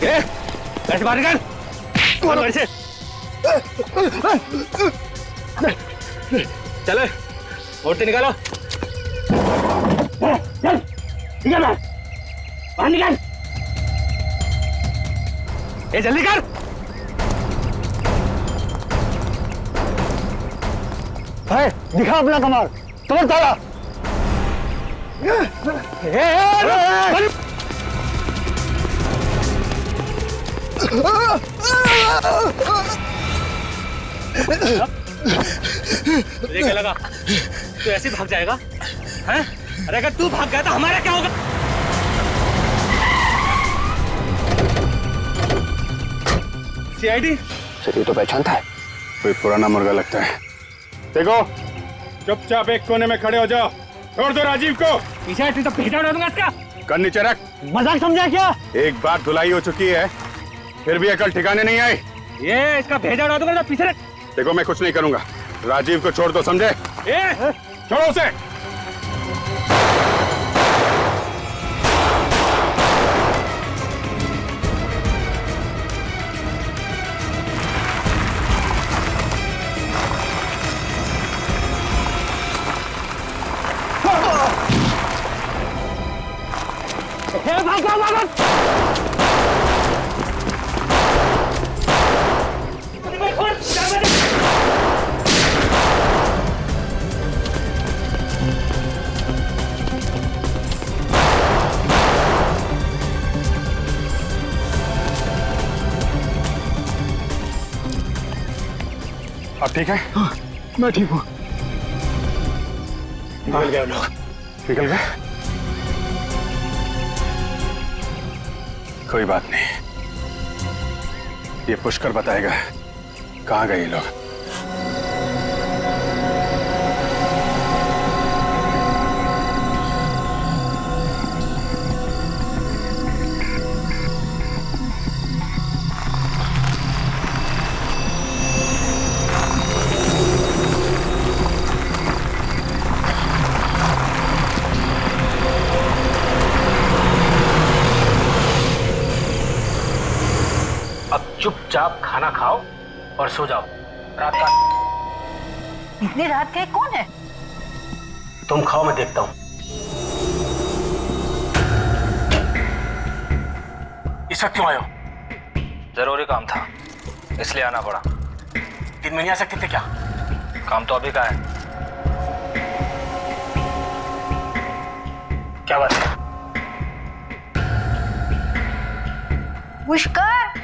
ऐसे बाहर निकल, कौन ऐसे? चलो, मूर्ति निकालो। चल, निकल बाहर निकल। ये जल्दी कर। भाई दिखा अपना कमाल, कमर ताला। तुझे क्या लगा तू ऐसे भाग जाएगा? हैं? अरे अगर तू भाग गया तो हमारा क्या होगा? सीआईडी सर ये तो पहचानता है, कोई पुराना मुर्गा लगता है। देखो चुपचाप एक कोने में खड़े हो जाओ, छोड़ दो राजीव को। पीछे तो भेजा उड़ा दूंगा इसका। कर नीचे रख। मजाक समझा क्या? एक बार धुलाई हो चुकी है, फिर भी अकल ठिकाने नहीं आई। ये इसका भेजा उड़ा दूंगा तो पीछे रख। देखो मैं कुछ नहीं करूंगा, राजीव को छोड़ दो, समझे? छोड़ो उसे। अब ठीक है? हाँ, मैं ठीक हूँ। निकल गए लोग। निकल गए? कोई बात नहीं, ये पुष्कर बताएगा कहाँ गए ये लोग। चुपचाप खाना खाओ और सो जाओ। रात का इतनी रात के कौन है? तुम खाओ, मैं देखता हूं। इस वक्त क्यों आए हो? जरूरी काम था इसलिए आना पड़ा। दिन में नहीं आ सकते थे क्या? काम तो अभी का है। क्या बात है? पुष्कर,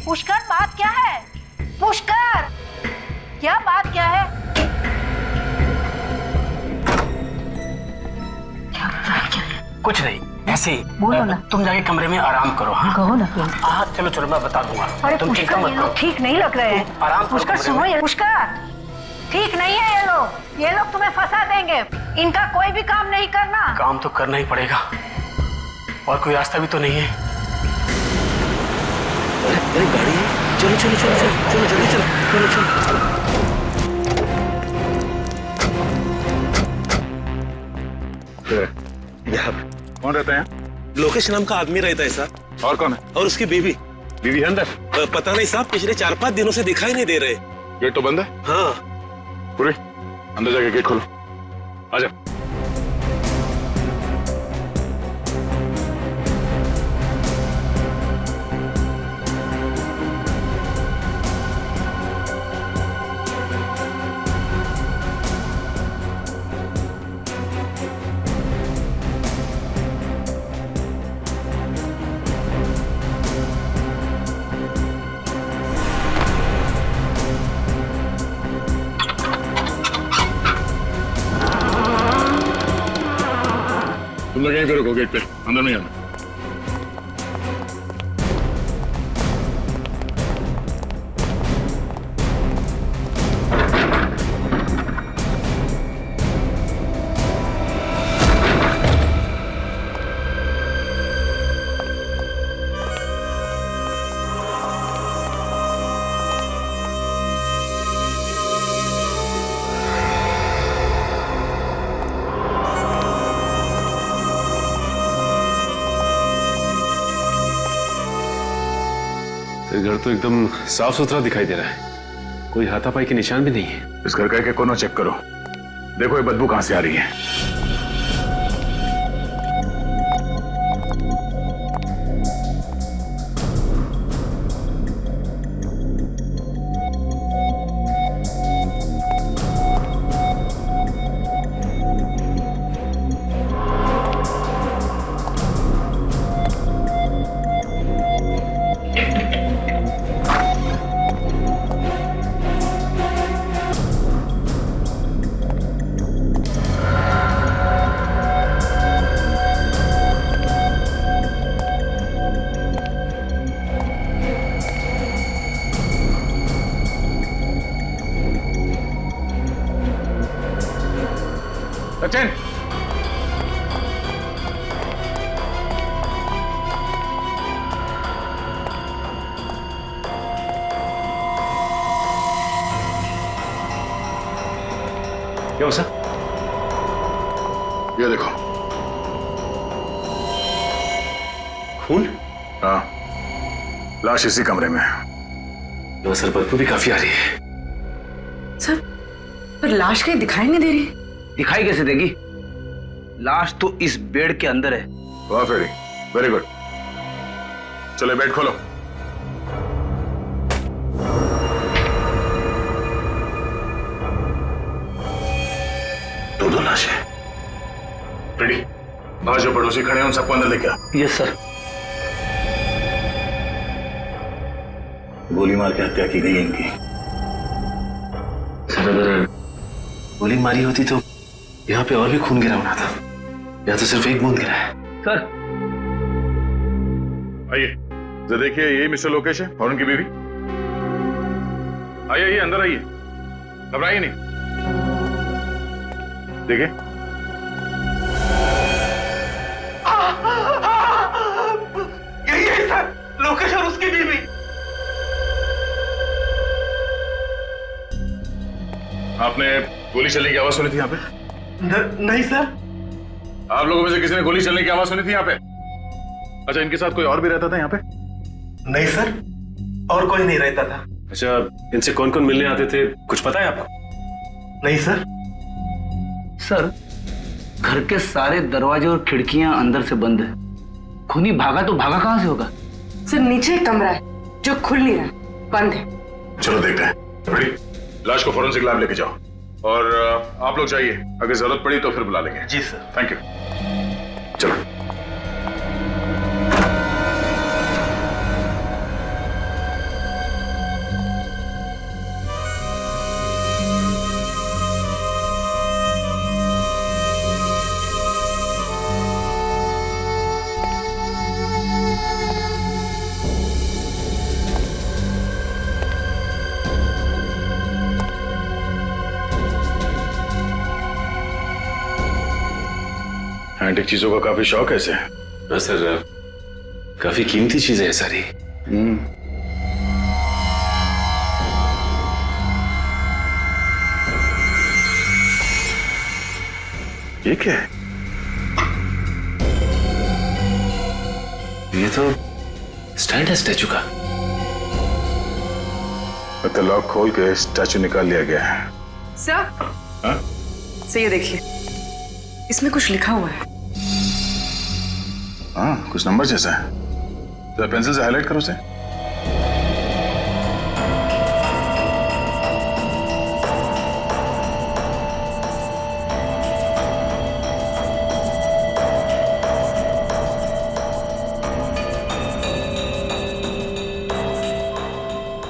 पुष्कर बात क्या है? पुष्कर, क्या बात क्या है? कुछ नहीं, ऐसे ही। बोलो ना। तुम जाके कमरे में आराम करो। हाँ कहो ना प्लीज। हाँ चलो चलो, मैं बता दूंगा। अरे तुम चिंता पुष्कर, मत ये करो। लोग ठीक नहीं लग रहे हैं। आराम करो पुष्कर कमरे सुनो, में। ये पुष्कर ठीक नहीं है। ये लोग तुम्हें फंसा देंगे। इनका कोई भी काम नहीं करना। काम तो करना ही पड़ेगा, और कोई रास्ता भी तो नहीं है। अरे गाड़ी, चलो चलो चलो चलो चलो जल्दी चलो चलो चलो। यहाँ कौन रहता है यहाँ? लोकेश नाम का आदमी रहता है साहब। और कौन है? और उसकी बीवी। बीवी है अंदर? पता नहीं साहब, पिछले 4-5 दिनों से दिखाई नहीं दे रहे। गेट तो बंद है। हाँ। पूरे अंदर जाके गेट खोलो, आजा। तुम लोग यहीं पे रुको, गेट पे, अंदर नहीं आना। ये घर तो एकदम साफ सुथरा दिखाई दे रहा है, कोई हाथापाई के निशान भी नहीं है। इस घर का एक कोना चेक करो, देखो ये बदबू कहां से आ रही है। सचिन, क्या हुआ सर? ये देखो। खून? हाँ, लाश इसी कमरे में है। लो सर, बदबू भी काफी आ रही है। सर, पर लाश कहीं दिखाई नहीं दे रही। दिखाई कैसे देगी? लाश तो इस बेड के अंदर है। वाह फेरी, वेरी गुड। चलो बेड खोलो। दो लाशें। रेडी, बाहर जो पड़ोसी खड़े हैं उन सबको अंदर लेके आ। Yes sir. गोली मार के हत्या की गई है इनकी। सर, अगर गोली मारी होती तो यहाँ पे और भी खून गिरा होना था, या तो सिर्फ एक बूंद गिरा है। सर, आइए, जरा देखिए, यही मिस्टर लोकेश है और उनकी बीवी। आइए आइए, अंदर आइए, घबराइए नहीं। देखिए, यही है सर, लोकेश और उसकी बीवी। आपने गोली चलने की आवाज सुनी थी यहाँ पे? नहीं सर। आप लोगों में से किसी ने गोली चलने की आवाज सुनी थी यहाँ पे? अच्छा, इनके साथ कोई और भी रहता था यहाँ पे? नहीं सर, और कोई नहीं रहता था। अच्छा, इनसे कौन कौन मिलने आते थे, कुछ पता है आपको? नहीं सर। सर, घर के सारे दरवाजे और खिड़कियां अंदर से बंद है। खूनी भागा तो भागा कहां से होगा? सर, नीचे एक कमरा है जो खुल नहीं रहा, बंद है। चलो देखते हैं। रेडी? लाश को फोरेंसिक लैब लेके जाओ और आप लोग जाइए, अगर जरूरत पड़ी तो फिर बुला लेंगे। जी सर। Thank you. चलो। एंटीक चीजों का काफी शौक है इसे। हाँ सर, काफी कीमती चीजें हैं सारी। ये क्या है? ये तो स्टैंड है स्टैचू का। तो लॉक खोल के स्टैचू निकाल लिया गया है। सर, हाँ? सर ये देखिए, इसमें कुछ लिखा हुआ है। हाँ, कुछ नंबर जैसा है। तो पेंसिल से हाईलाइट करो उसे।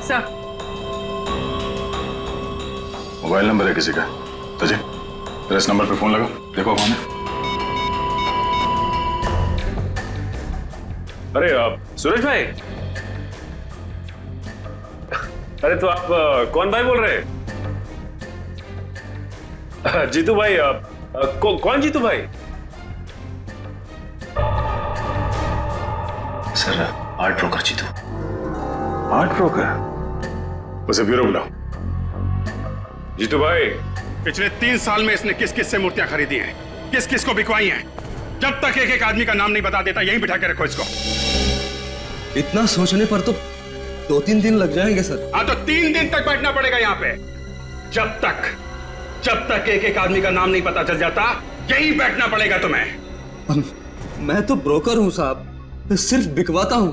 सर, मोबाइल नंबर है किसी का। सचिन, तेरा इस नंबर पे फोन लगाओ, देखो कौन है। अरे सूरज भाई, अरे तो आप कौन भाई बोल रहे हैं? जीतू भाई, कौन जीतू भाई? Sir, art broker Jitu. Art broker? उसे ब्यूरो बुलाओ। जीतू भाई, पिछले 3 साल में इसने किस किस से मूर्तियां खरीदी हैं, किस किस को बिकवाई हैं। जब तक एक एक आदमी का नाम नहीं बता देता, यहीं बिठा के रखो इसको। इतना सोचने पर तो 2-3 दिन लग जाएंगे सर। हाँ तो 3 दिन तक बैठना पड़ेगा यहाँ पे। जब तक एक एक आदमी का नाम नहीं पता चल जाता, यही बैठना पड़ेगा तुम्हें। मैं तो ब्रोकर हूँ साहब, सिर्फ बिकवाता हूँ,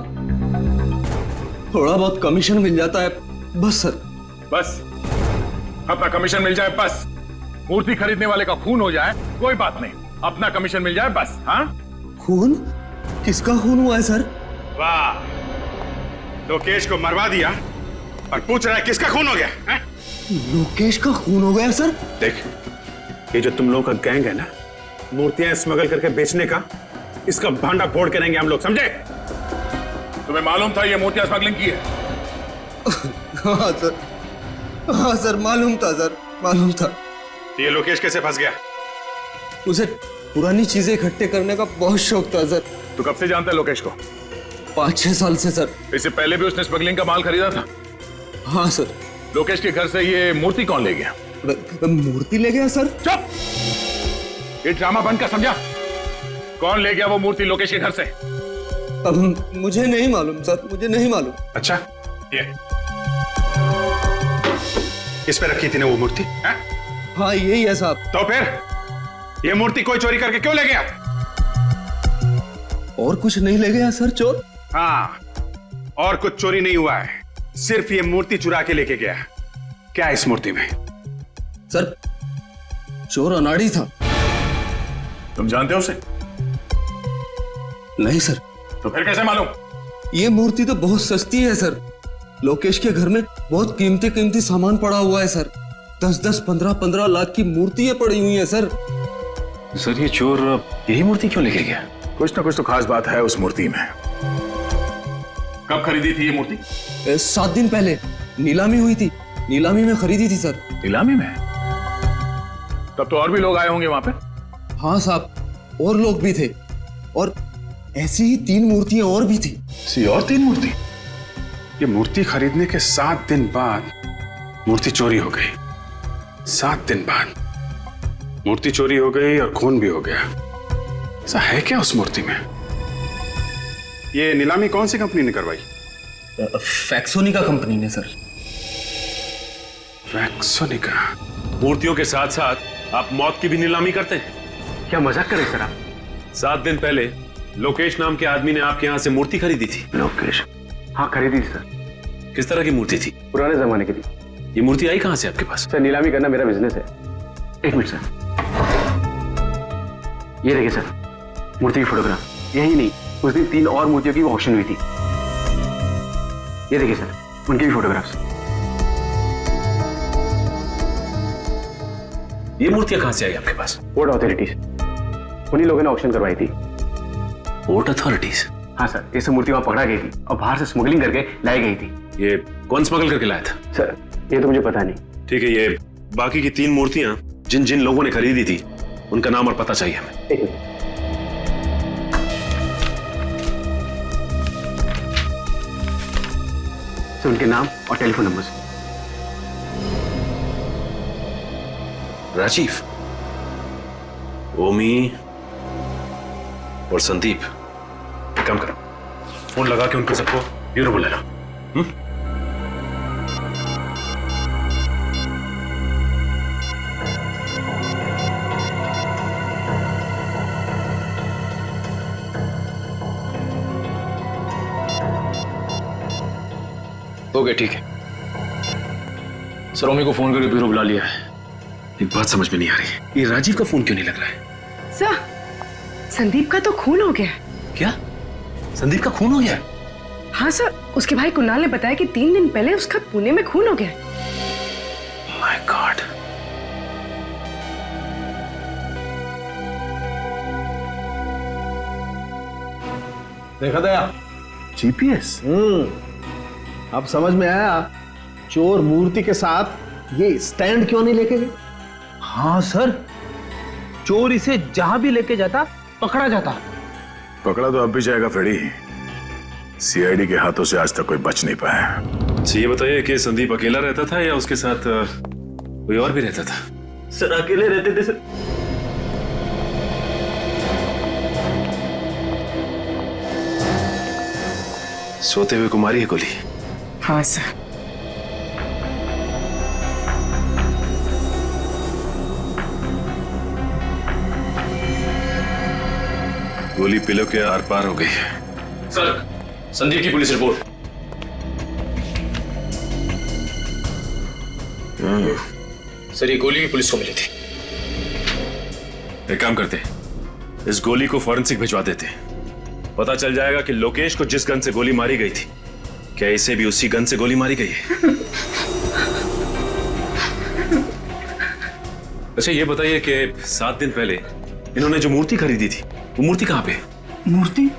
थोड़ा बहुत कमीशन मिल जाता है बस सर। बस अपना कमीशन मिल जाए बस। मूर्ति खरीदने वाले का खून हो जाए कोई बात नहीं, अपना कमीशन मिल जाए बस। हाँ खून? किसका खून हुआ है सर? वाह, लोकेश को मरवा दिया और पूछ रहा है किसका खून हो गया है? लोकेश का खून हो गया सर? देख, ये जो तुम लोगों का गैंग है ना, मूर्तियां स्मगल करके बेचने का, इसका भांडा फोड़ के रहेंगे हम लोग, समझे? तुम्हें मालूम था ये मूर्तियां स्मगलिंग की है? हाँ सर, हाँ सर, मालूम था सर, मालूम था। ये लोकेश कैसे फंस गया? उसे पुरानी चीजें इकट्ठे करने का बहुत शौक था सर। तू कब से जानता है लोकेश को? 5-6 साल से सर। इससे पहले भी उसने स्मगलिंग का माल खरीदा था? हाँ सर। लोकेश के घर से ये मूर्ति कौन ले गया? मूर्ति ले गया सर? चुप! ये ड्रामा बंद कर, समझा? कौन ले गया वो मूर्ति लोकेश के घर से? अब मुझे नहीं मालूम सर, मुझे नहीं मालूम। अच्छा, ये इस पे रखी थी ना वो मूर्ति? हाँ यही है साहब। तो फिर ये मूर्ति कोई चोरी करके क्यों ले गया? और कुछ नहीं ले गया सर चोर? हाँ, और कुछ चोरी नहीं हुआ है, सिर्फ ये मूर्ति चुरा के लेके गया। क्या है इस मूर्ति में? सर, चोर अनाड़ी था। तुम जानते हो उसे? नहीं सर। तो फिर कैसे मालूम? ये मूर्ति तो बहुत सस्ती है सर। लोकेश के घर में बहुत कीमती सामान पड़ा हुआ है सर। 10-10, 15-15 लाख की मूर्तियां पड़ी हुई हैं सर। सर ये चोर यही मूर्ति क्यों लेके गया? कुछ ना कुछ तो खास बात है उस मूर्ति में। कब खरीदी थी ये मूर्ति? 7 दिन पहले नीलामी हुई थी, नीलामी में खरीदी थी सर। नीलामी में? तब तो और भी लोग आए होंगे वहां पे? हाँ साहब, और लोग भी थे, और ऐसी ही 3 मूर्तियां और भी थी। और 3 मूर्ति? ये मूर्ति खरीदने के 7 दिन बाद मूर्ति चोरी हो गई। 7 दिन बाद मूर्ति चोरी हो गई और खून भी हो गया। ऐसा है क्या उस मूर्ति में? ये नीलामी कौन सी कंपनी ने करवाई? फैक्सोनिका कंपनी ने सर। फैक्सोनिका? मूर्तियों के साथ साथ आप मौत की भी नीलामी करते हैं? क्या मजाक कर रहे सर आप? 7 दिन पहले लोकेश नाम के आदमी ने आपके यहाँ से मूर्ति खरीदी थी। लोकेश? हाँ खरीदी थी सर। किस तरह की मूर्ति थी? पुराने जमाने की थी। ये मूर्ति आई कहाँ से आपके पास? सर नीलामी करना मेरा बिजनेस है। 1 मिनट सर, ये देखिए सर, मूर्ति की फोटोग्राफ। यही नहीं, उस दिन 3 और मूर्तियों की ऑक्शन हुई थी। ये देखिए सर, उनकी भी फोटोग्राफ्स। ये मूर्तियां कहाँ से आई आपके पास? पोर्ट अथॉरिटीज, उन्हीं लोगों ने ऑक्शन करवाई थी। Port authorities? हाँ सर, ये सब मूर्ति वहां पकड़ा गई थी और बाहर से स्मगलिंग करके लाई गई थी। ये कौन स्मगल करके लाया था? सर ये तो मुझे पता नहीं। ठीक है, ये बाकी की 3 मूर्तियां जिन जिन लोगों ने खरीदी थी उनका नाम और पता चाहिए हमें। 1 मिनट। सर उनके नाम और टेलीफोन नंबर। राजीव, ओमी और संदीप। एक काम करो, फोन लगा के उनको सबको ब्यूरो बुला लो। ओके ठीक है सर, ओमी को फोन करके ब्यूरो बुला लिया है। एक बात समझ में नहीं आ रही, ये राजीव का फोन क्यों नहीं लग रहा है? सर, संदीप का तो खून हो गया। क्या? संदीप का खून हो गया? हाँ सर, उसके भाई कुणाल ने बताया कि 3 दिन पहले उसका पुणे में खून हो गया। My God. देखा दया? जीपीएस? अब समझ में आया चोर मूर्ति के साथ ये स्टैंड क्यों नहीं लेके गए। हाँ सर, चोर इसे जहां भी लेके जाता पकड़ा जाता। पकड़ा तो अब भी जाएगा फ्रेडी। सीआईडी के हाथों से आज तक कोई बच नहीं पाया। अच्छा ये बताइए कि संदीप अकेला रहता था या उसके साथ कोई और भी रहता था? सर अकेले रहते थे सर। सोते हुए को मारी है गोली? हाँ सर। गोली पिलो के आर पार हो गई है। सर, संदीप की पुलिस रिपोर्ट। सर, ये गोली भी पुलिस को मिली थी। एक काम करते, इस गोली को फॉरेंसिक भिजवा देते, पता चल जाएगा कि लोकेश को जिस गन से गोली मारी गई थी, क्या इसे भी उसी गन से गोली मारी गई है। अच्छा ये बताइए कि 7 दिन पहले इन्होंने जो मूर्ति खरीदी थी, वो मूर्ति कहाँ पे? मूर्ति?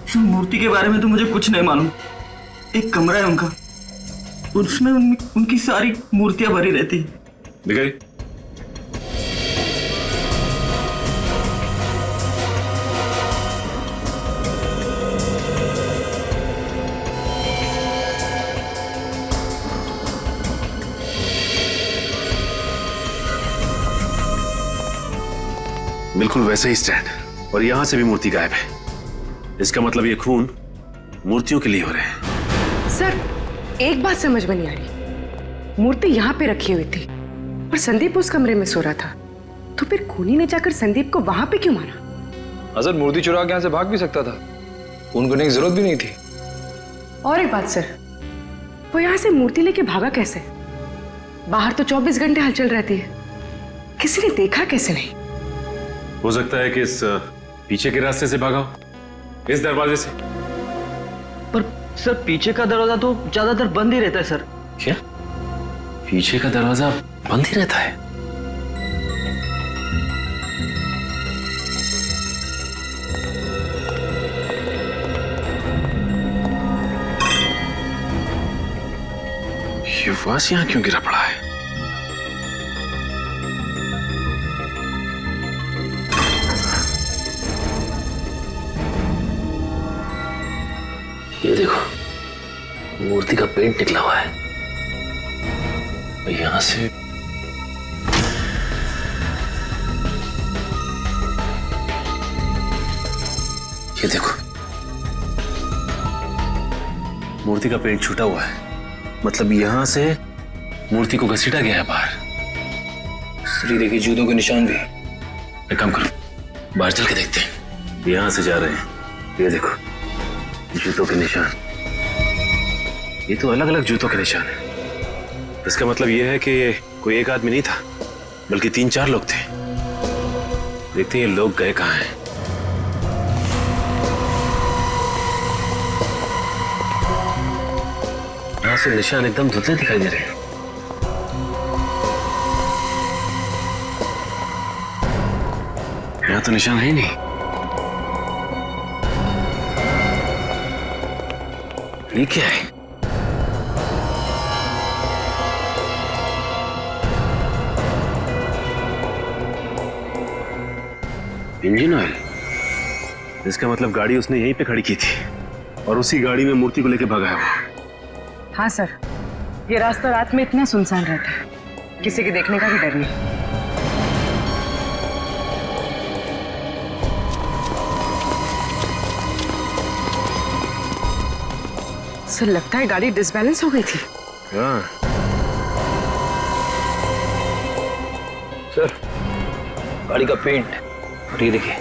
सर, मूर्ति के बारे में तो मुझे कुछ नहीं मालूम। एक कमरा है उनका, उसमें उनकी सारी मूर्तियां भरी रहती है। दिखाई। बिल्कुल वैसे ही स्टैंड, और यहां से भी मूर्ति गायब है। इसका मतलब ये खून मूर्तियों के लिए हो रहे हैं। सर, एक बात समझ में नहीं आ रही, मूर्ति यहाँ पे रखी हुई थी और संदीप उस कमरे में सो रहा था, तो फिर खूनी ने जाकर संदीप को वहां पे क्यों मारा? अजर मूर्ति चुरा के यहाँ से भाग भी सकता था, खून करने की जरूरत भी नहीं थी। और एक बात सर, वो यहाँ से मूर्ति लेके भागा कैसे? बाहर तो 24 घंटे हलचल रहती है, किसी ने देखा कैसे नहीं? हो सकता है कि इस पीछे के रास्ते से भागा हो, इस दरवाजे से। पर सर, पीछे का दरवाजा तो ज्यादातर बंद ही रहता है सर। क्या? पीछे का दरवाजा बंद ही रहता है? ये वास यहां क्यों गिरा पड़ा है? ये देखो, मूर्ति का पेंट निकला हुआ है। यहां से ये देखो, मूर्ति का पेंट छूटा हुआ है, मतलब यहां से मूर्ति को घसीटा गया है बाहर। श्री देखिए, जूतों के निशान भी। एक काम करो, बाहर चल के देखते हैं। यहां से जा रहे हैं, ये देखो जूतों के निशान। ये तो अलग अलग जूतों के निशान है। इसका मतलब ये है कि कोई एक आदमी नहीं था, बल्कि 3-4 लोग थे। देखते हैं ये लोग गए कहां हैं। यहां से निशान एकदम धुंधले दिखाई दे रहे हैं। यहां तो निशान है ही नहीं। ये क्या है? Engine oil. इसका मतलब गाड़ी उसने यहीं पे खड़ी की थी और उसी गाड़ी में मूर्ति को लेके भागा है वो। हाँ सर, ये रास्ता रात में इतना सुनसान रहता है, किसी के देखने का भी डर नहीं। सर, लगता है गाड़ी डिसबैलेंस हो गई थी। हाँ सर, गाड़ी का पेंट, और ये देखिए,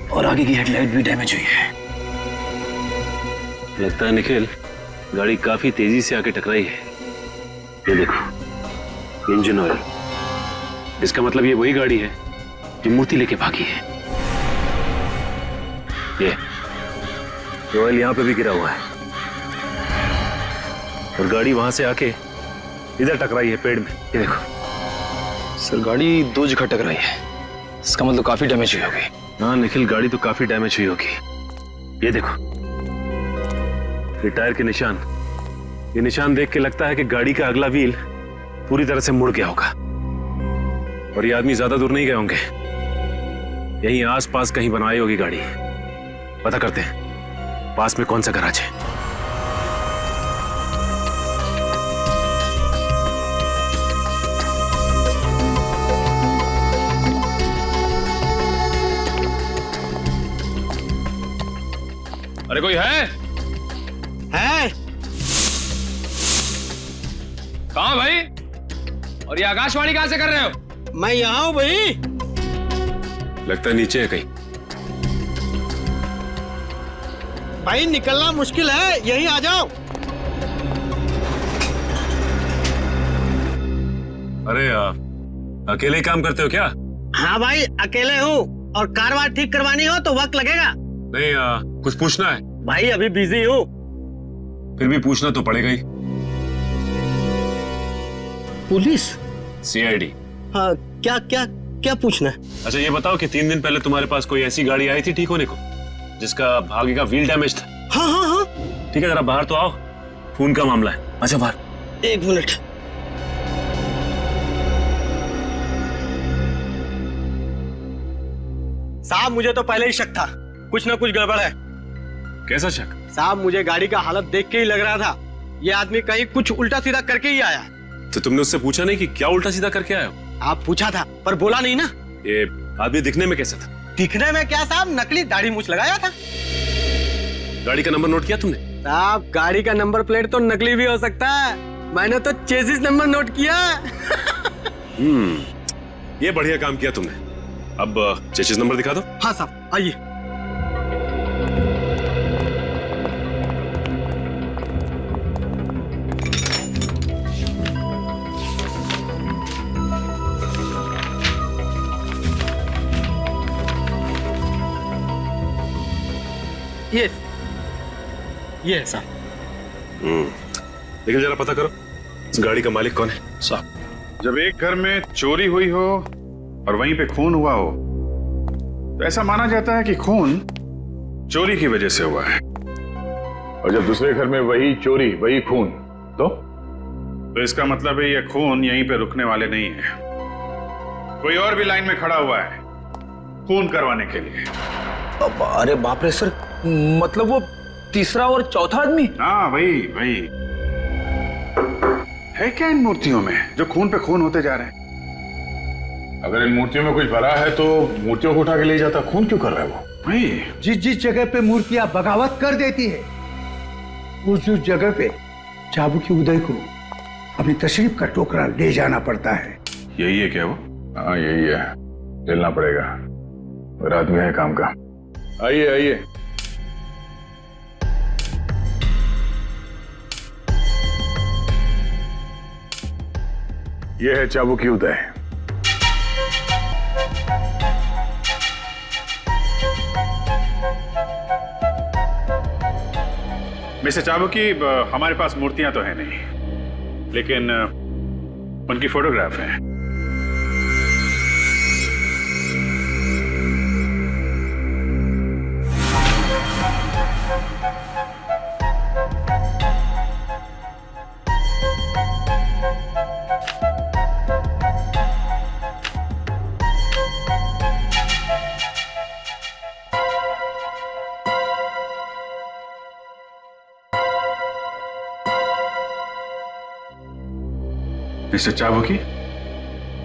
और आगे की हेडलाइट भी डैमेज हुई है। लगता है निखिल, गाड़ी काफी तेजी से आके टकराई है। ये देखो, इंजन ऑयल। इसका मतलब ये वही गाड़ी है जो मूर्ति लेके भागी है। ये ऑयल यहां पे भी गिरा हुआ है और गाड़ी वहां से आके इधर टकराई है पेड़ में। ये देखो सर, गाड़ी 2 जगह टकराई है, इसका मतलब काफी डैमेज हुई होगी। हाँ निखिल, गाड़ी तो काफी डैमेज हुई होगी। ये देखो, ये टायर के निशान। ये निशान देख के लगता है कि गाड़ी का अगला व्हील पूरी तरह से मुड़ गया होगा और ये आदमी ज्यादा दूर नहीं गए होंगे, यहीं आसपास कहीं बनाई होगी गाड़ी। पता करते हैं पास में कौन सा गैराज है। अरे कोई है? कहाँ भाई? और ये आकाशवाणी कहाँ से कर रहे हो? मैं यहाँ हूँ भाई। लगता है नीचे है कहीं। भाई निकलना मुश्किल है, यहीं आ जाओ। अरे अकेले ही काम करते हो क्या? हाँ भाई अकेले हूँ, और कार वार ठीक करवानी हो तो वक्त लगेगा। नहीं कुछ पूछना है? भाई अभी बिजी हूँ। फिर भी पूछना तो पड़ेगा ही। पुलिस? सीआईडी। हाँ क्या क्या क्या पूछना है? अच्छा ये बताओ कि 3 दिन पहले तुम्हारे पास कोई ऐसी गाड़ी आई थी ठीक होने को जिसका आगे का व्हील डैमेज था? हाँ हाँ हाँ। ठीक है जरा बाहर तो आओ, खून का मामला है। अच्छा बाहर। 1 मिनट। साहब मुझे तो पहले ही शक था, कुछ ना कुछ गड़बड़ है। कैसा शक? साहब मुझे गाड़ी का हालत देख के ही लग रहा था ये आदमी कहीं कुछ उल्टा सीधा करके ही आया। तो तुमने उससे पूछा नहीं कि क्या उल्टा सीधा करके आया हो? आप पूछा था पर बोला नहीं ना। ये आदमी दिखने में कैसा था? दिखने में क्या साहब, नकली दाढ़ी मूछ लगाया था। गाड़ी का नंबर नोट किया तुमने? साहब गाड़ी का नंबर प्लेट तो नकली भी हो सकता है, मैंने तो चेसिस नंबर नोट किया। ये बढ़िया काम किया तुमने। अब चेसिस नंबर दिखा दो। हाँ साहब आइए। ये है साहब। लेकिन जरा पता करो इस गाड़ी का मालिक कौन है? साहब जब एक घर में चोरी हुई हो और वहीं पे खून हुआ हो तो ऐसा माना जाता है कि खून चोरी की वजह से हुआ है, और जब दूसरे घर में वही चोरी वही खून तो इसका मतलब है ये खून यहीं पे रुकने वाले नहीं है, कोई और भी लाइन में खड़ा हुआ है खून करवाने के लिए। अरे बाप रे सर, मतलब वो तीसरा और चौथा आदमी? हाँ वही वही। है क्या इन मूर्तियों में जो खून पे खून होते जा रहे हैं? अगर इन मूर्तियों में कुछ भरा है तो मूर्तियों को उठा के ले जाता, खून क्यों कर रहा है वो? वही जिस जगह पे मूर्तियां बगावत कर देती है उस जगह पे चाबू की उदय को अपनी तशरीफ का टोकरा ले जाना पड़ता है। यही है क्या वो? हाँ यही है, लेना पड़ेगा, रात में है काम का। आइए आइए। यह है चाबू की उदय। मिस्टर चाबुकी, हमारे पास मूर्तियां तो है नहीं, लेकिन उनकी फोटोग्राफ है। मिस्टर चाबुकी,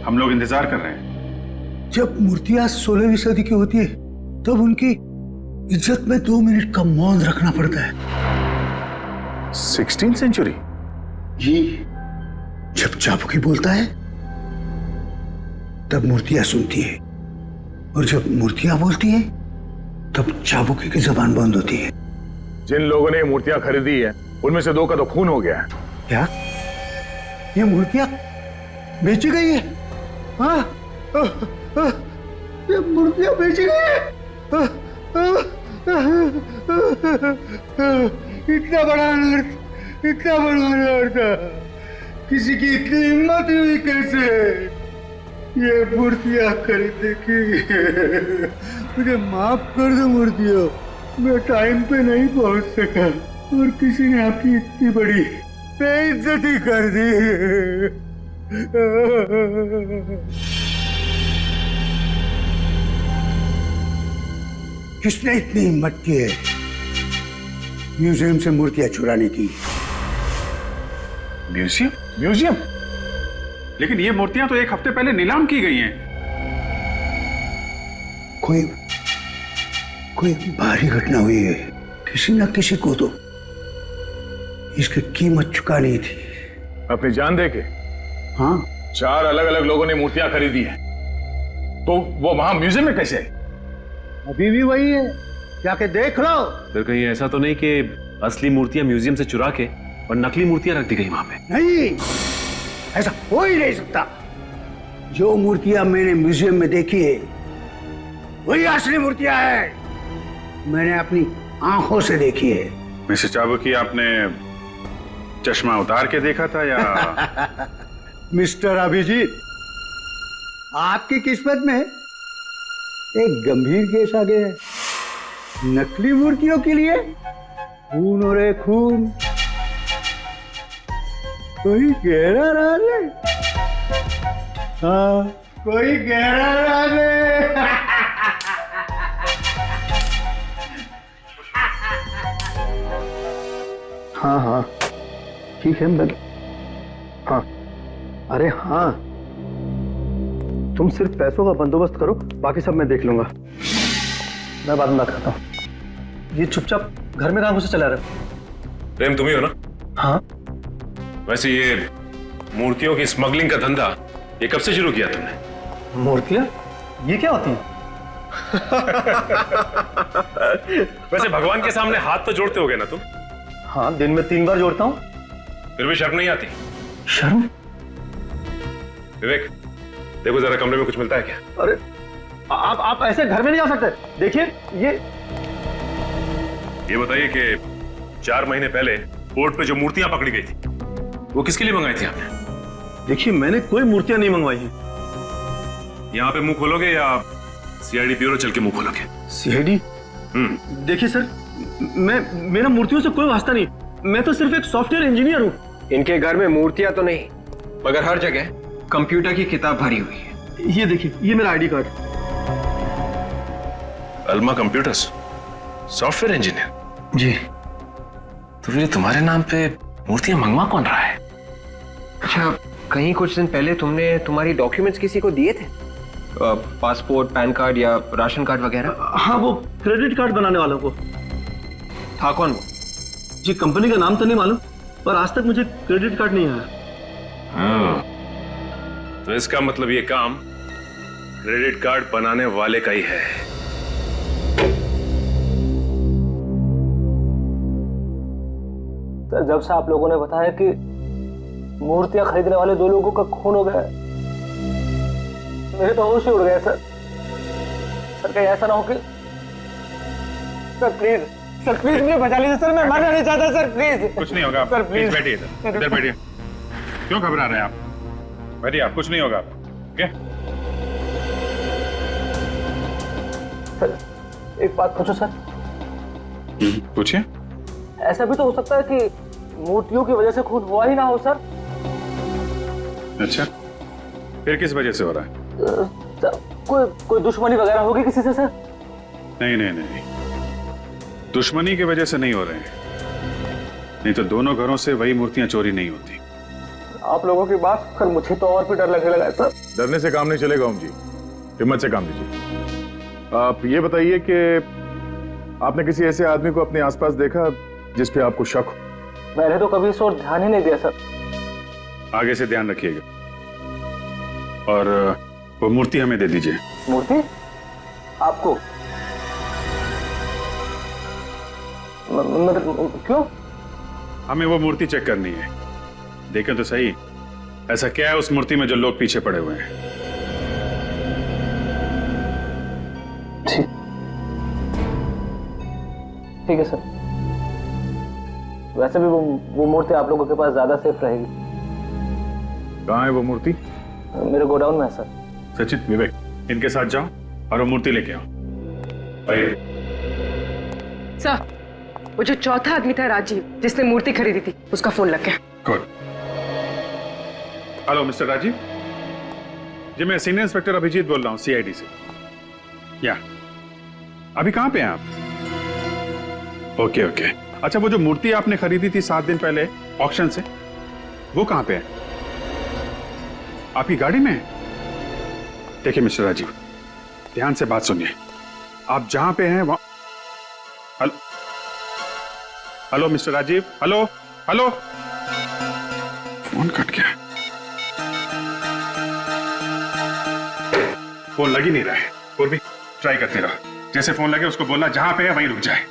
हम लोग इंतजार कर रहे हैं। जब मूर्तियां 16वीं सदी की होती है तब उनकी इज्जत में 2 मिनट का मौन रखना पड़ता है। 16th century? जी, जब चाबुकी बोलता है तब मूर्तियां सुनती है, और जब मूर्तियां बोलती है तब चाबुकी की जुबान बंद होती है। जिन लोगों ने ये मूर्तियां खरीदी है उनमें से 2 का तो खून हो गया है। क्या ये मूर्तियां बेची गई है? हाँ, ये मूर्तियां बेची गई है? इतना बड़ा अनर्थ, इतना बड़ा अनर्थ, किसी की इतनी हिम्मत हुई कैसे ये मूर्तियां खरीदने की? मुझे माफ कर दो मूर्तियों, मैं टाइम पे नहीं पहुंच सका और किसी ने आपकी इतनी बड़ी बेइज्जती कर दी। किसने इतनी हिम्मत की है म्यूजियम से मूर्तियां चुराने की? म्यूजियम? म्यूजियम? लेकिन ये मूर्तियां तो 1 हफ्ते पहले नीलाम की गई हैं। कोई भारी घटना हुई है, किसी न किसी को तो इसकी कीमत चुकानी थी। अपनी जान दे के? हाँ। 4 अलग अलग लोगों ने मूर्तियां खरीदी हैं, तो वो वहां म्यूजियम में कैसे है? अभी भी वही है, जाके देख लो। फिर कहीं ऐसा तो नहीं कि असली मूर्तियां म्यूजियम से चुरा के और नकली मूर्तियां रख दी गई वहां पे? नहीं, ऐसा हो ही नहीं सकता। जो मूर्तियां मैंने म्यूजियम में देखी है वही असली मूर्तियां हैं। मैंने अपनी आंखों से देखी है। मिस्टर चाबुकी, आपने चश्मा उतार के देखा था या? मिस्टर अभिजीत, आपकी किस्मत में एक गंभीर केस आ गया है। नकली मूर्तियों के लिए खून हो रहे खून। कोई गहरा राज है। हाँ, कोई गहरा राज है। हाँ हाँ ठीक है मैं, हाँ, अरे हाँ, तुम सिर्फ पैसों का बंदोबस्त करो, बाकी सब मैं देख लूंगा। मैं बाद में बात करता हूँ। ये चुपचाप घर में कहाँ घुसे चला रहे हो? प्रेम तुम ही हो ना? हाँ। वैसे ये मूर्तियों की स्मगलिंग का धंधा ये कब से शुरू किया तुमने? मूर्तियाँ? ये क्या होती है? वैसे भगवान के सामने हाथ तो जोड़ते होगे ना तुम? हाँ, दिन में 3 बार जोड़ता हूँ। फिर भी शर्म नहीं आती? शर्म? विवेक, देखो जरा कमरे में कुछ मिलता है क्या? अरे आप ऐसे घर में नहीं जा सकते। देखिए ये बताइए कि 4 महीने पहले बोर्ड पे जो मूर्तियां पकड़ी गई थी वो किसके लिए मंगाई थी आपने? देखिए, मैंने कोई मूर्तियां नहीं मंगवाई हैं। यहाँ पे मुंह खोलोगे या सीआईडी ब्यूरो चल के मुंह खोलोगे? सीआईडी? देखिए सर, मेरा मूर्तियों से कोई वास्ता नहीं। मैं तो सिर्फ एक सॉफ्टवेयर इंजीनियर हूँ। इनके घर में मूर्तियां तो नहीं, मगर हर जगह कंप्यूटर की किताब भरी हुई है। ये देखिए, ये मेरा ID card. Alma computers, software engineer? जी। तो फिर तुम्हारे नाम पे मूर्तियां मंगवा कौन रहा है? अच्छा, कहीं कुछ दिन पहले तुमने तुम्हारी डॉक्यूमेंट्स किसी को दिए थे? पासपोर्ट, पैन कार्ड या राशन कार्ड वगैरह? हाँ, वो क्रेडिट कार्ड बनाने वालों को। था कौन वो? जी, कंपनी का नाम तो नहीं मालूम, पर आज तक मुझे क्रेडिट कार्ड नहीं आया। तो इसका मतलब ये काम क्रेडिट कार्ड बनाने वाले का ही है। सर, जब से आप लोगों ने बताया कि मूर्तियां खरीदने वाले 2 लोगों का खून हो गया, मेरे तो होश ही उड़ गए सर। सर, कहीं ऐसा ना हो कि... सर प्लीज मुझे बचा लीजिए सर, मैं मरना नहीं चाहता सर, प्लीज। कुछ नहीं होगा सर, प्लीज बैठिए इधर बैठिए। क्यों घबरा रहे हैं आप? बैठिए आप, कुछ नहीं होगा। ओके? सर, एक बात पूछो सर। पूछिए। ऐसा भी तो हो सकता है कि मूर्तियों की वजह से खून हुआ ही ना हो सर। अच्छा, फिर किस वजह से हो रहा है? सर, कोई दुश्मनी वगैरह होगी किसी से सर? नहीं, दुश्मनी की वजह से नहीं हो रहे हैं। नहीं तो दोनों घरों से वही मूर्तियां चोरी नहीं होती। आप लोगों की बात कर मुझे तो और भी डर लगने लगा है सर। डरने से काम नहीं चलेगा ओम जी, हिम्मत से काम लीजिए। आप ये बताइए कि आपने किसी ऐसे आदमी को अपने आसपास देखा जिस पे आपको शक हो? मैंने तो कभी इस ओर ध्यान ही नहीं दिया सर। आगे से ध्यान रखिएगा। और वो मूर्ति हमें दे दीजिए। मूर्ति? आपको? क्यों? हमें वो मूर्ति चेक करनी है। देखें तो सही, ऐसा क्या है उस मूर्ति में जो लोग पीछे पड़े हुए हैं। ठीक है सर। वैसे भी वो मूर्ति आप लोगों के पास ज्यादा सेफ रहेगी। कहाँ है वो मूर्ति? मेरे गोडाउन में है सर। सचिन, विवेक, इनके साथ जाओ और वो मूर्ति लेके आओ। सर, वो जो चौथा आदमी था राजीव, जिसने मूर्ति खरीदी थी, उसका फोन लग गया। गुड। हेलो मिस्टर राजीव जी, मैं सीनियर इंस्पेक्टर अभिजीत बोल रहा हूँ, सीआईडी से। या अभी कहाँ पे हैं आप? ओके। अच्छा, वो जो मूर्ति आपने खरीदी थी 7 दिन पहले ऑक्शन से, वो कहाँ पे है? आपकी गाड़ी में है? देखिए मिस्टर राजीव, ध्यान से बात सुनिए। आप जहां पे हैं वहां... hello mister Rajiv, hello. Phone cut गया। फोन लग ही नहीं रहा है। और भी ट्राई करते रहो। जैसे फोन लगे उसको बोलना जहां पे है वहीं रुक जाए।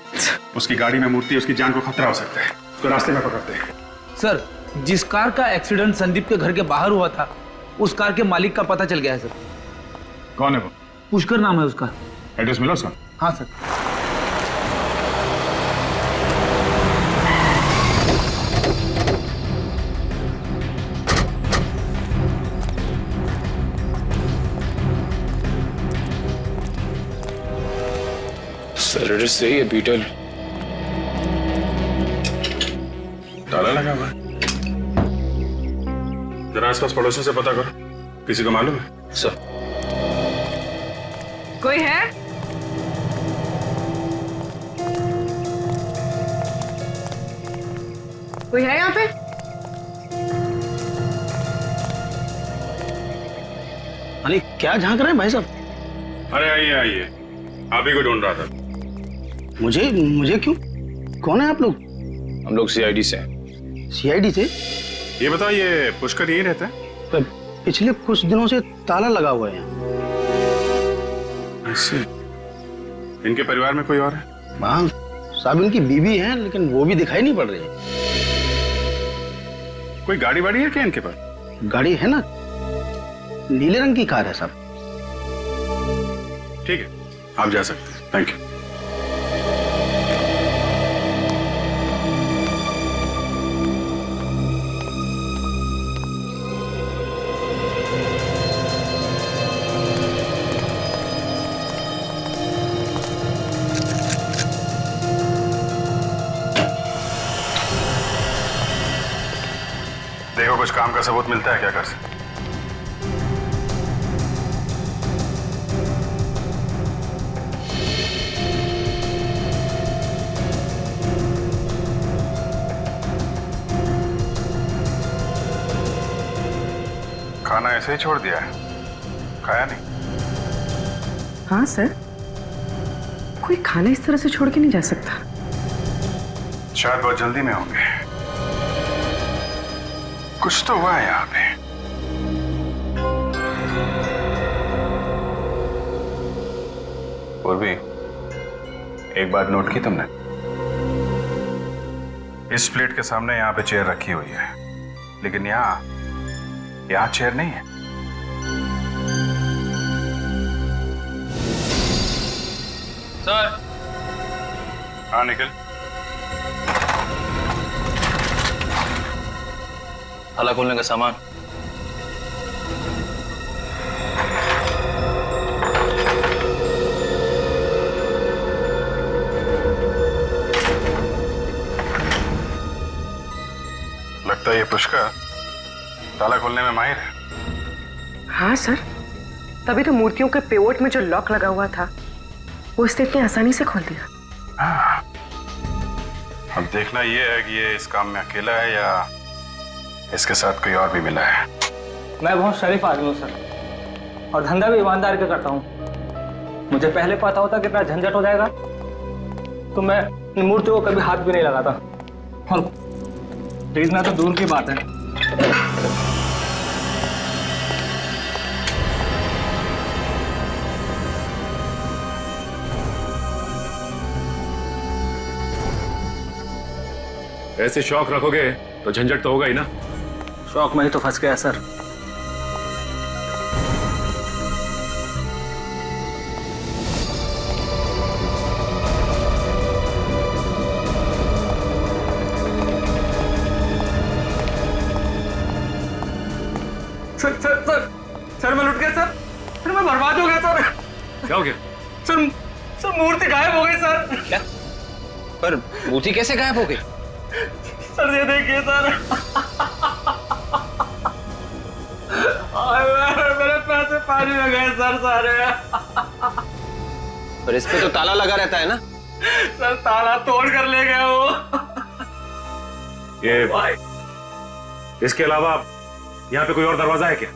उसकी गाड़ी में मूर्ति, उसकी जान को खतरा हो सकता है। उसको रास्ते में पकड़ते हैं। सर, जिस कार का एक्सीडेंट संदीप के घर के बाहर हुआ था, उस कार के मालिक का पता चल गया है सर। कौन है वो? पुष्कर नाम है उसका। एड्रेस मिला उसका? हाँ सर। सर एड्रेस सही है, बीटल। ताला लगा हुआ है। जरा आसपास पड़ोसियों से पता करो, किसी को मालूम है? सर। कोई है? कोई है यहाँ पे? अरे क्या झांक रहे हैं भाई साहब? अरे आइए आइए, आप ही को ढूंढ रहा था। मुझे क्यों? कौन है आप लोग? हम लोग सीआईडी से हैं। सीआईडी से? ये बताओ, ये पुष्कर यही रहता है? पिछले कुछ दिनों से ताला लगा हुआ है। ऐसे? इनके परिवार में कोई और है? हाँ साहब, इनकी बीवी है, लेकिन वो भी दिखाई नहीं पड़ रही है। कोई गाड़ी वाड़ी है क्या इनके पास? गाड़ी है ना, नीले रंग की कार है साहब। ठीक है, आप जा सकते हैं। Thank you. देखो कुछ काम का सबूत मिलता है क्या घर से? खाना ऐसे ही छोड़ दिया है? खाया नहीं? हाँ सर, कोई खाना इस तरह से छोड़ के नहीं जा सकता। शायद बहुत जल्दी में होंगे। कुछ तो हुआ है यहाँ पे। और भी एक बात नोट की तुमने? इस प्लेट के सामने यहाँ पे चेयर रखी हुई है, लेकिन यहाँ चेयर नहीं है। सर। हाँ निकल। ताला खोलने का सामान। लगता है ये पुष्कर ताला खोलने में माहिर है। हाँ सर, तभी तो मूर्तियों के पेवोट में जो लॉक लगा हुआ था वो इसने इतनी आसानी से खोल दिया। अब देखना ये है कि ये इस काम में अकेला है या इसके साथ कोई और भी मिला है। मैं बहुत शरीफ आदमी हूँ सर, और धंधा भी ईमानदारी का करता हूँ। मुझे पहले पता होता कितना झंझट हो जाएगा तो मैं इन मूर्तियों को कभी हाथ भी नहीं लगाता। और खरीदना तो दूर की बात है। ऐसे शौक रखोगे तो झंझट तो होगा ही ना। शौक में ही तो फंस गया सर। सर मैं लुट गया सर। सर मैं बर्बाद हो गया सर। क्या हो गया? सर मूर्ति गायब हो गई सर। क्या? पर मूर्ति कैसे गायब हो गई? सर ये देखिए सर। मेरे पैसे पानी में गए सर सारे। पर इस पे तो ताला लगा रहता है ना? सर ताला तोड़ कर ले गए वो। ये इसके अलावा यहाँ पे कोई और दरवाजा है क्या?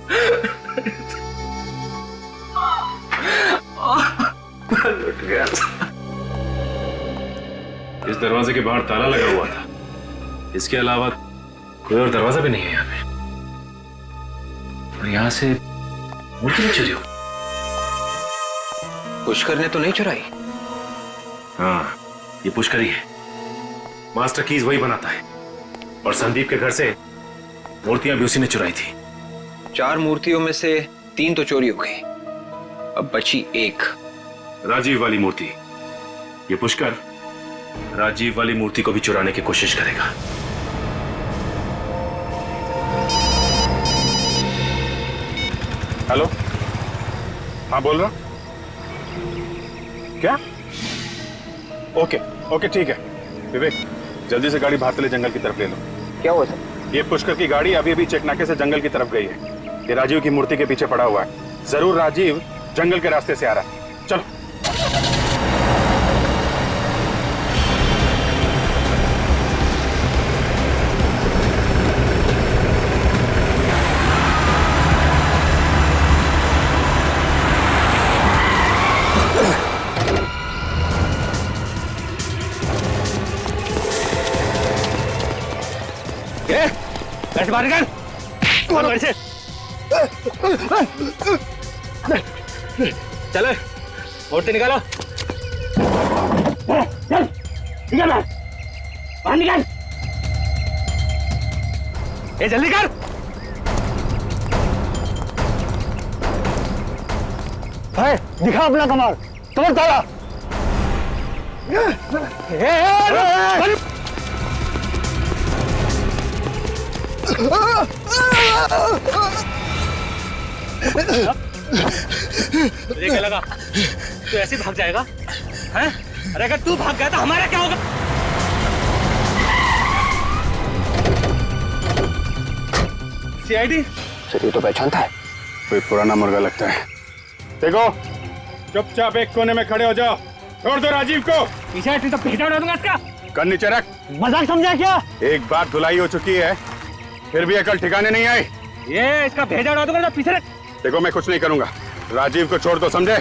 लुट गया। इस दरवाजे के बाहर ताला लगा हुआ था, इसके अलावा कोई और दरवाजा भी नहीं है यहाँ पे। और यहां से मूर्ति नहीं चुरी हो? पुष्कर ने तो नहीं चुराई। हाँ, ये पुष्कर ही है। मास्टर कीज वही बनाता है और संदीप के घर से मूर्तियां भी उसी ने चुराई थी। 4 मूर्तियों में से 3 तो चोरी हो गई, अब बची 1। राजीव वाली मूर्ति। ये पुष्कर राजीव वाली मूर्ति को भी चुराने की कोशिश करेगा। हेलो, हाँ बोल रहा। क्या? ओके ओके ठीक है। विवेक, जल्दी से गाड़ी भातले जंगल की तरफ ले लो। क्या हुआ सर? ये पुष्कर की गाड़ी अभी अभी चेकनाके से जंगल की तरफ गई है। ये राजीव की मूर्ति के पीछे पड़ा हुआ है। जरूर राजीव जंगल के रास्ते से आ रहा है। चलो। ऐसे बाहर निकल। कौन से? चलो, मूर्ति निकालो। चल, निकल बाहर निकल। ये जल्दी कर। है, दिखा अपना कमाल। तुम्हें तारा। तुझे क्या लगा तू ऐसे भाग जाएगा? हैं? अरे अगर तू भाग गया तो हमारा क्या होगा? सीआईडी? सर ये तो पहचानता है। कोई पुराना मुर्गा लगता है। देखो, चुपचाप एक कोने में खड़े हो जाओ। छोड़ दो राजीव को। पीछे हट तो भेजा उड़ा दूंगा इसका। कर नीचे रख। मजाक समझा क्या? एक बार धुलाई हो चुकी है, फिर भी अकल ठिकाने नहीं आई। ये इसका भेजा उड़ा दूंगा तो पीछे रख। देखो मैं कुछ नहीं करूंगा। राजीव को छोड़ दो, समझे?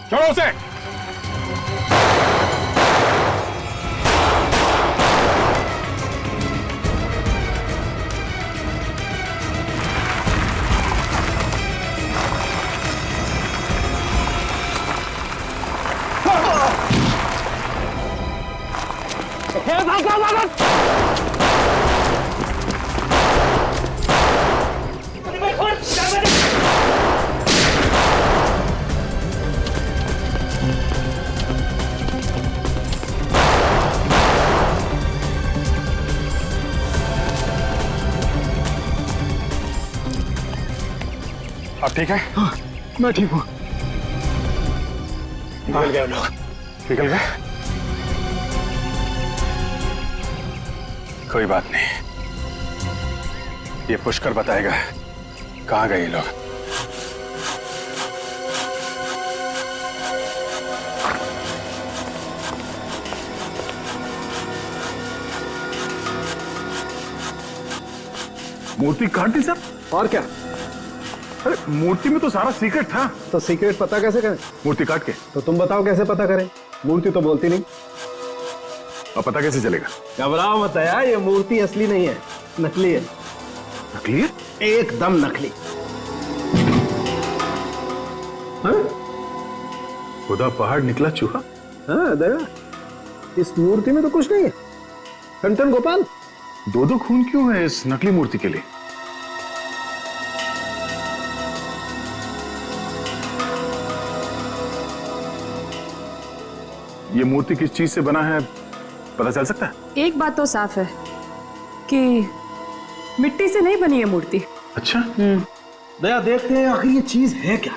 छोड़ो उसे। अब ठीक है? हाँ, मैं ठीक हूँ। निकल गए लोग। निकल गए? कोई बात नहीं, ये पुष्कर बताएगा कहाँ गए ये लोग। मूर्ति काट दी सर। और क्या? अरे मूर्ति में तो सारा सीक्रेट था। तो सीक्रेट पता कैसे करें? मूर्ति काट के। तो तुम बताओ कैसे पता करें? मूर्ति तो बोलती नहीं। अब पता कैसे चलेगा? घबराओ मत यार, ये मूर्ति असली नहीं है, नकली है। नकली है? एकदम नकली। खुदा पहाड़ निकला चूहा। हाँ दया, इस मूर्ति में तो कुछ नहीं है। टन गोपाल, 2-2 खून क्यों है इस नकली मूर्ति के लिए? ये मूर्ति किस चीज से बना है पता चल सकता है? एक बात तो साफ है कि मिट्टी से नहीं बनी है मूर्ति। अच्छा। दया, देखते हैं आखिर ये चीज है क्या।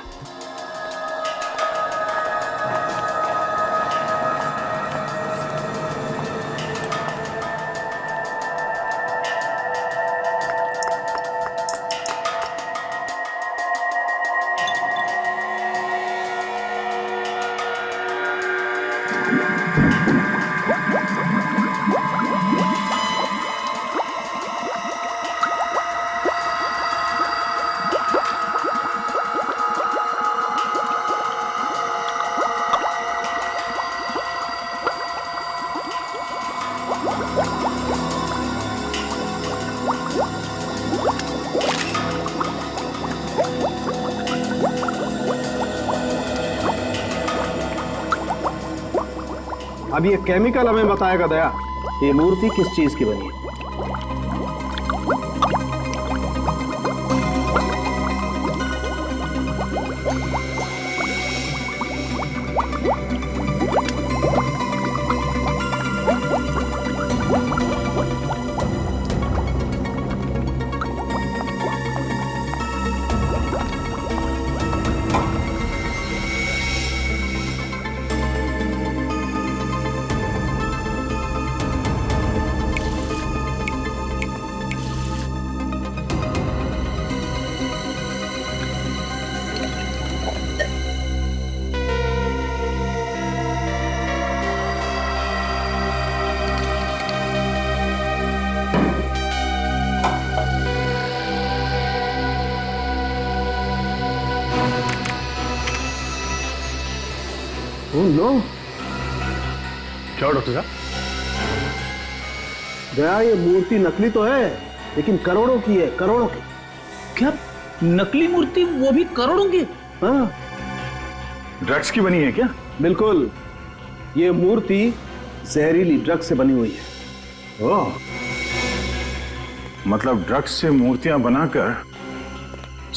अब ये केमिकल हमें बताएगा दया, ये मूर्ति किस चीज की बनी है। नो क्या डॉक्टर साहब? दया, ये मूर्ति नकली तो है लेकिन करोड़ों की है, करोड़ों की। क्या नकली मूर्ति, वो भी करोड़ों की? हाँ, ड्रग्स की बनी है क्या? बिल्कुल, ये मूर्ति जहरीली ड्रग्स से बनी हुई है। ओह, मतलब ड्रग्स से मूर्तियां बनाकर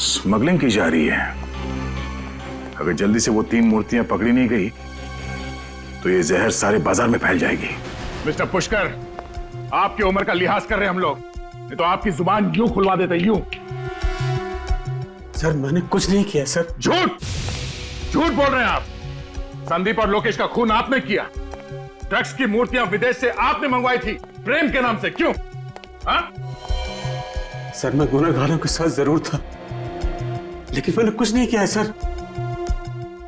स्मगलिंग की जा रही है। अगर जल्दी से वो 3 मूर्तियां पकड़ी नहीं गई तो ये जहर सारे बाजार में फैल जाएगी। मिस्टर पुष्कर, आपकी उम्र का लिहाज कर रहे हैं हम लोग, नहीं तो आपकी जुबान यूं खुलवा देते, यूं। सर मैंने कुछ नहीं किया सर। झूठ झूठ बोल रहे हैं आप। संदीप और लोकेश का खून आपने किया। ड्रग्स की मूर्तियां विदेश से आपने मंगवाई थी, प्रेम के नाम से, क्यों? हाँ? सर मैं गुनहगारों के साथ जरूर था, लेकिन मैंने कुछ नहीं किया है सर,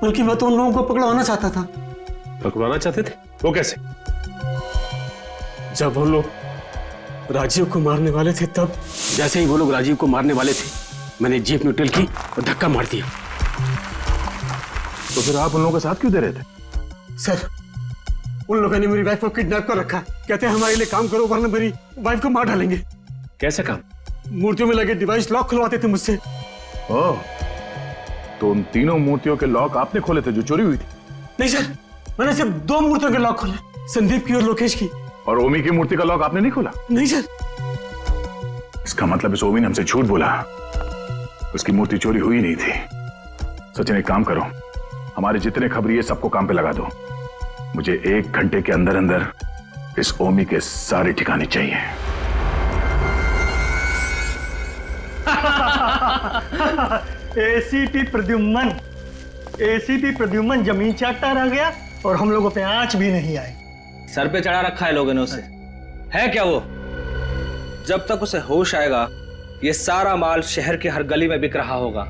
बल्कि मैं तो उन लोगों को पकड़वाना चाहता था। पकड़वाना चाहते थे? वो कैसे? जब वो लोग राजीव को मारने वाले थे, तब जैसे ही वो लोग राजीव को मारने वाले थे, मैंने जीप न्यूट्रल की और धक्का मार दिया। तो फिर आप उन लोगों के साथ क्यों दे रहे थे? सर उन लोगों ने मेरी वाइफ को किडनैप कर रखा, कहते हैं हमारे लिए काम करो वरना मेरी वाइफ को मार डालेंगे। कैसे काम? मूर्तियों में लगे डिवाइस लॉक खुलवाते थे मुझसे। ओह, तो उन तीनों मूर्तियों के लॉक आपने खोले थे जो चोरी हुई थी? नहीं सर, मैंने सिर्फ 2 मूर्तियों के लॉक खोले, संदीप की और लोकेश की। और ओमी की मूर्ति का लॉक आपने नहीं खोला? नहीं सर। इसका मतलब इस ओमी ने हमसे झूठ बोला, उसकी मूर्ति चोरी हुई नहीं थी। सचिन एक काम करो, हमारे जितने खबरी है सबको काम पे लगा दो। मुझे 1 घंटे के अंदर अंदर इस ओमी के सारे ठिकाने चाहिए। एसीपी प्रद्युम्न जमीन चाटता रह गया और हम लोगों पे आंच भी नहीं आई। सर पे चढ़ा रखा है लोगों ने उसे। है क्या वो? जब तक उसे होश आएगा ये सारा माल शहर के हर गली में बिक रहा होगा।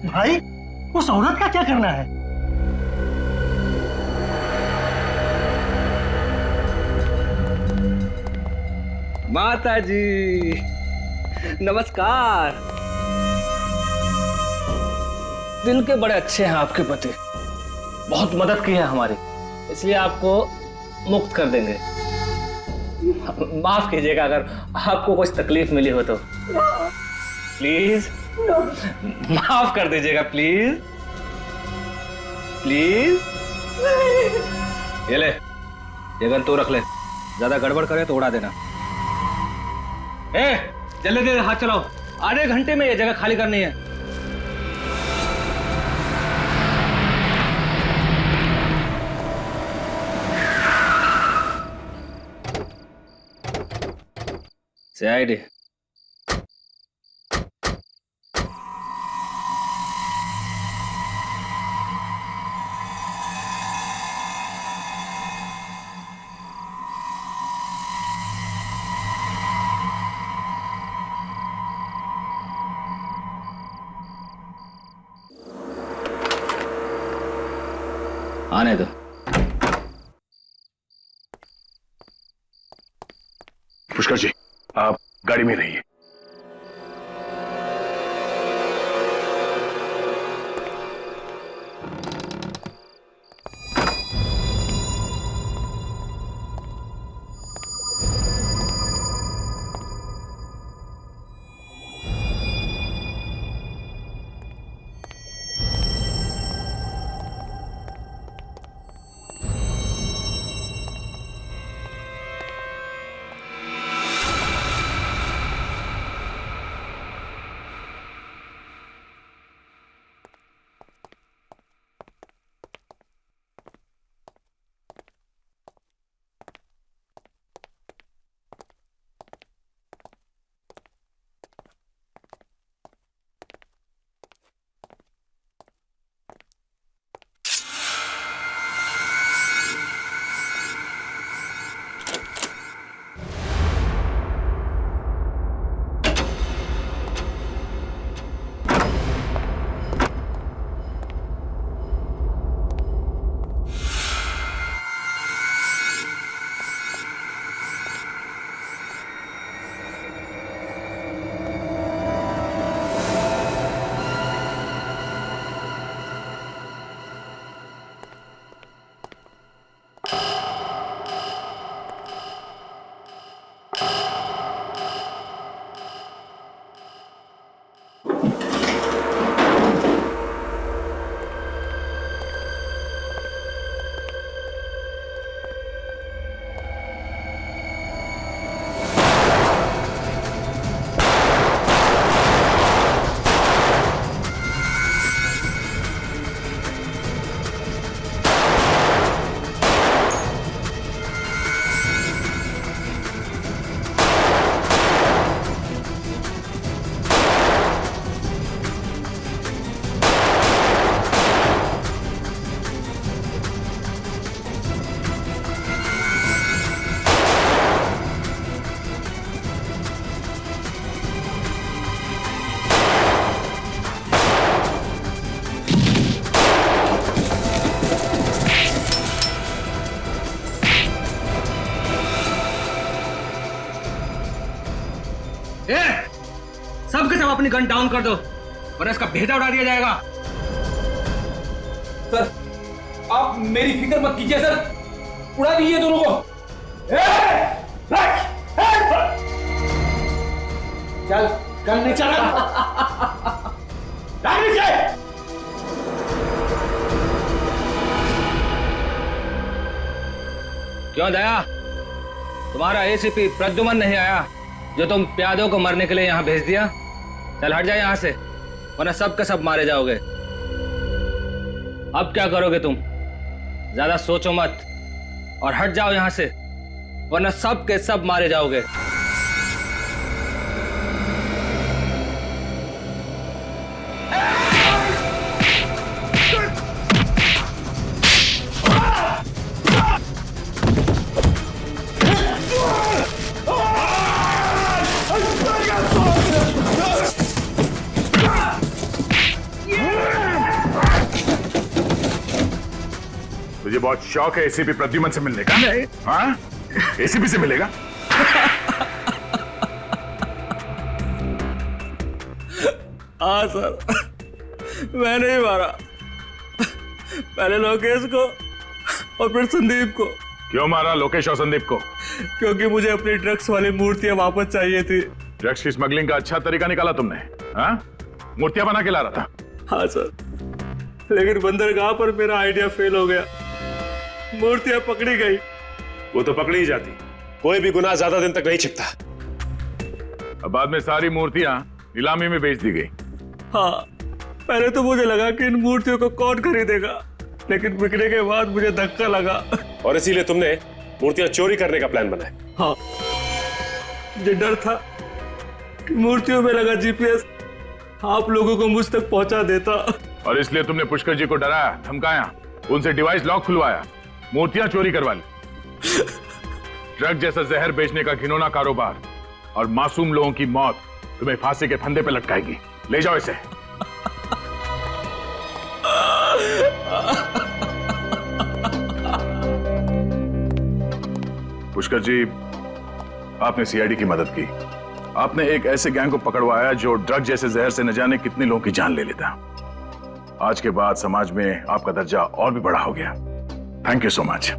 भाई उस औरत का क्या करना है? माता जी नमस्कार। दिल के बड़े अच्छे हैं आपके पति, बहुत मदद की है हमारी, इसलिए आपको मुक्त कर देंगे। माफ कीजिएगा अगर आपको कुछ तकलीफ मिली हो तो। प्लीज माफ कर दीजिएगा, प्लीज प्लीज। ये ले, ये गन तू रख ले, ज्यादा गड़बड़ करे तो उड़ा देना। जल्दी जल्दी हाथ चलाओ, आधे घंटे में ये जगह खाली करनी है। CID आने दो। पुष्कर जी, आप गाड़ी में रहिए। अपनी गन डाउन कर दो वरना इसका भेजा उड़ा दिया जाएगा। सर आप मेरी फिक्र मत कीजिए सर, उड़ा दीजिए दोनों को। चल गन नहीं चला। क्यों दया, तुम्हारा एसीपी प्रद्युमन नहीं आया जो तुम प्यादों को मरने के लिए यहां भेज दिया? चल हट जाए यहां से वरना सब के सब मारे जाओगे। अब क्या करोगे तुम? ज्यादा सोचो मत और हट जाओ यहां से वरना सब के सब मारे जाओगे। तुझे बहुत शौक है एसीपी प्रद्युमन से मिलने का? नहीं। हाँ? एसीपी से मिलेगा? हाँ सर, मैंने ही मारा, पहले लोकेश को और फिर संदीप को। क्यों मारा लोकेश और संदीप को? क्योंकि मुझे अपनी ड्रग्स वाली मूर्तियां वापस चाहिए थी। ड्रग्स की स्मगलिंग का अच्छा तरीका निकाला तुमने। हाँ? मूर्तियां बना के ला रहा था। हाँ सर, लेकिन बंदरगाह पर मेरा आइडिया फेल हो गया, मूर्तियां पकड़ी गई। वो तो पकड़ी ही जाती, कोई भी गुनाह ज्यादा दिन तक नहीं छिपता। अब बाद में सारी मूर्तियां नीलामी में बेच दी गई। हाँ, पहले तो मुझे लगा कि इन मूर्तियों को कौन खरीदेगा, लेकिन बिकने के बाद मुझे धक्का लगा और इसीलिए तुमने मूर्तियां चोरी करने का प्लान बनाया। हाँ, मुझे डर था कि मूर्तियों में लगा जीपीएस आप लोगों को मुझ तक पहुंचा देता। और इसलिए तुमने पुष्कर जी को डराया, धमकाया, उनसे डिवाइस लॉक खुलवाया, मूर्तियां चोरी करवा ली। ड्रग जैसा जहर बेचने का घिनौना कारोबार और मासूम लोगों की मौत तुम्हें फांसी के फंदे पे लटकाएगी। ले जाओ इसे। पुष्कर जी, आपने सीआईडी की मदद की, आपने एक ऐसे गैंग को पकड़वाया जो ड्रग जैसे जहर से न जाने कितने लोगों की जान ले लेता। आज के बाद समाज में आपका दर्जा और भी बड़ा हो गया। Thank you so much.